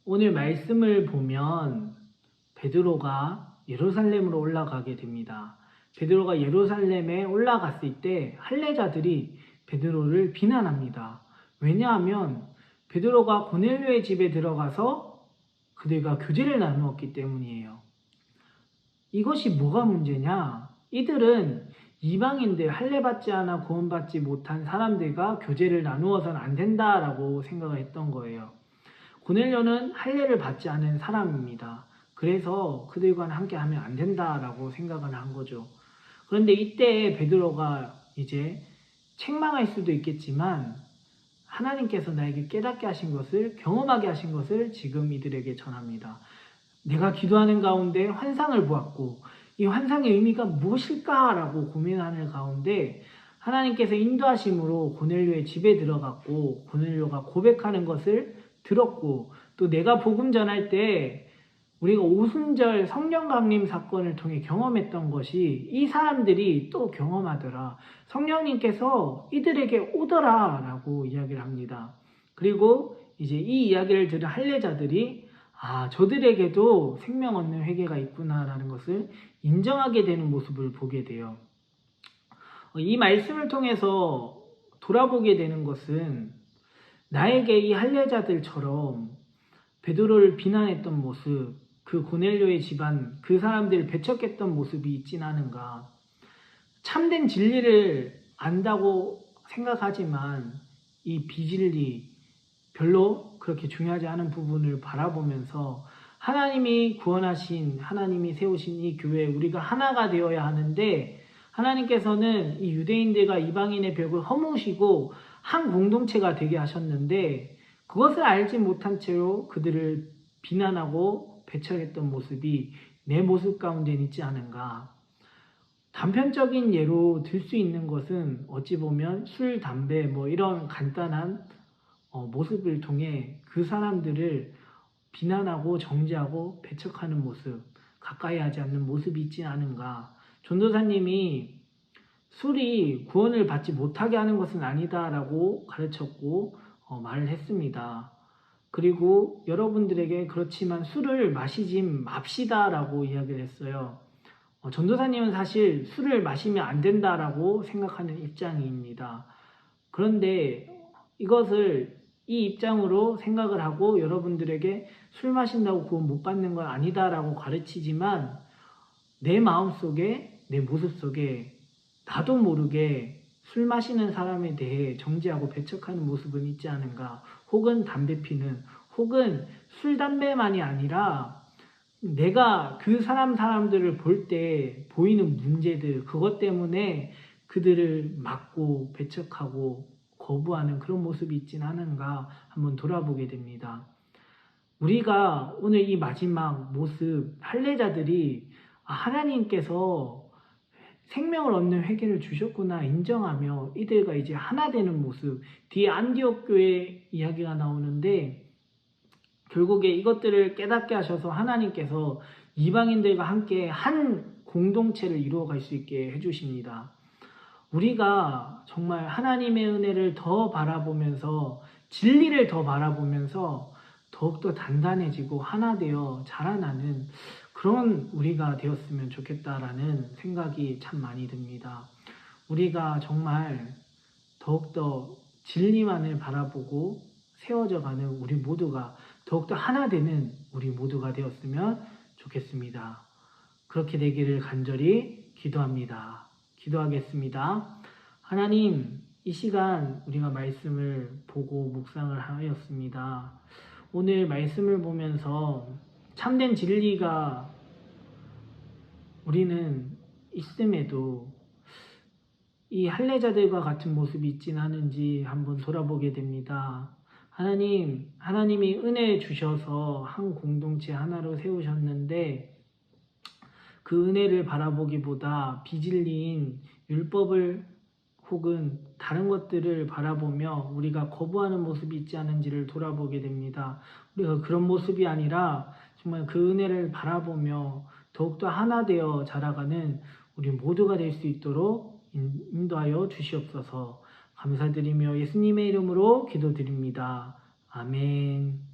오늘 말씀을 보면 베드로가 예루살렘으로 올라가게 됩니다. 베드로가 예루살렘에 올라갔을 때 할례자들이 베드로를 비난합니다. 왜냐하면 베드로가 고넬료의 집에 들어가서 그들과 교제를 나누었기 때문이에요. 이것이 뭐가 문제냐? 이들은 이방인들, 할례받지 않아 구원받지 못한 사람들과 교제를 나누어서는 안 된다라고 생각을 했던 거예요. 고넬료는 할례를 받지 않은 사람입니다. 그래서 그들과는 함께 하면 안 된다라고 생각을 한 거죠. 그런데 이때 베드로가 이제 책망할 수도 있겠지만 하나님께서 나에게 깨닫게 하신 것을, 경험하게 하신 것을 지금 이들에게 전합니다. 내가 기도하는 가운데 환상을 보았고 이 환상의 의미가 무엇일까라고 고민하는 가운데 하나님께서 인도하심으로 고넬료의 집에 들어갔고 고넬료가 고백하는 것을 들었고, 또 내가 복음 전할 때 우리가 오순절 성령 강림 사건을 통해 경험했던 것이 이 사람들이 또 경험하더라. 성령님께서 이들에게 오더라 라고 이야기를 합니다. 그리고 이제 이 이야기를 들은 할례자들이 저들에게도 생명 얻는 회개가 있구나라는 것을 인정하게 되는 모습을 보게 돼요. 이 말씀을 통해서 돌아보게 되는 것은 나에게 이 할례자들처럼 베드로를 비난했던 모습, 그 고넬료의 집안, 그 사람들을 배척했던 모습이 있진 않은가. 참된 진리를 안다고 생각하지만 이 비진리, 별로 그렇게 중요하지 않은 부분을 바라보면서 하나님이 구원하신, 하나님이 세우신 이 교회에 우리가 하나가 되어야 하는데, 하나님께서는 이 유대인들과 이방인의 벽을 허무시고 한 공동체가 되게 하셨는데, 그것을 알지 못한 채로 그들을 비난하고 배척했던 모습이 내 모습 가운데 있지 않은가. 단편적인 예로 들 수 있는 것은 어찌 보면 술, 담배 이런 간단한 모습을 통해 그 사람들을 비난하고 정죄하고 배척하는 모습, 가까이 하지 않는 모습이 있지 않은가. 전도사님이 술이 구원을 받지 못하게 하는 것은 아니다라고 가르쳤고 말을 했습니다. 그리고 여러분들에게 그렇지만 술을 마시지 맙시다라고 이야기를 했어요. 전도사님은 사실 술을 마시면 안 된다라고 생각하는 입장입니다. 그런데 이것을 이 입장으로 생각을 하고 여러분들에게 술 마신다고 구원 못 받는 건 아니다라고 가르치지만 내 마음속에, 내 모습 속에 나도 모르게 술 마시는 사람에 대해 정죄하고 배척하는 모습은 있지 않은가. 혹은 담배 피는, 혹은 술, 담배만이 아니라 내가 그 사람들을 볼 때 보이는 문제들, 그것 때문에 그들을 막고 배척하고 거부하는 그런 모습이 있진 않은가 한번 돌아보게 됩니다. 우리가 오늘 이 마지막 모습, 할례자들이 하나님께서 생명을 얻는 회개를 주셨구나 인정하며 이들과 이제 하나 되는 모습, 뒤에 안디옥 교회 이야기가 나오는데 결국에 이것들을 깨닫게 하셔서 하나님께서 이방인들과 함께 한 공동체를 이루어갈 수 있게 해주십니다. 우리가 정말 하나님의 은혜를 더 바라보면서 진리를 더 바라보면서 더욱더 단단해지고 하나 되어 자라나는 그런 우리가 되었으면 좋겠다라는 생각이 참 많이 듭니다. 우리가 정말 더욱더 진리만을 바라보고 세워져가는 우리 모두가 더욱더 하나 되는 우리 모두가 되었으면 좋겠습니다. 그렇게 되기를 간절히 기도합니다. 기도하겠습니다. 하나님, 이 시간 우리가 말씀을 보고 묵상을 하였습니다. 오늘 말씀을 보면서 참된 진리가 우리는 있음에도 이 할례자들과 같은 모습이 있진 않은지 한번 돌아보게 됩니다. 하나님이 은혜 주셔서 한 공동체 하나로 세우셨는데 그 은혜를 바라보기보다 비진리인 율법을 혹은 다른 것들을 바라보며 우리가 거부하는 모습이 있지 않은지를 돌아보게 됩니다. 우리가 그런 모습이 아니라 정말 그 은혜를 바라보며 더욱더 하나 되어 자라가는 우리 모두가 될 수 있도록 인도하여 주시옵소서. 감사드리며 예수님의 이름으로 기도드립니다. 아멘.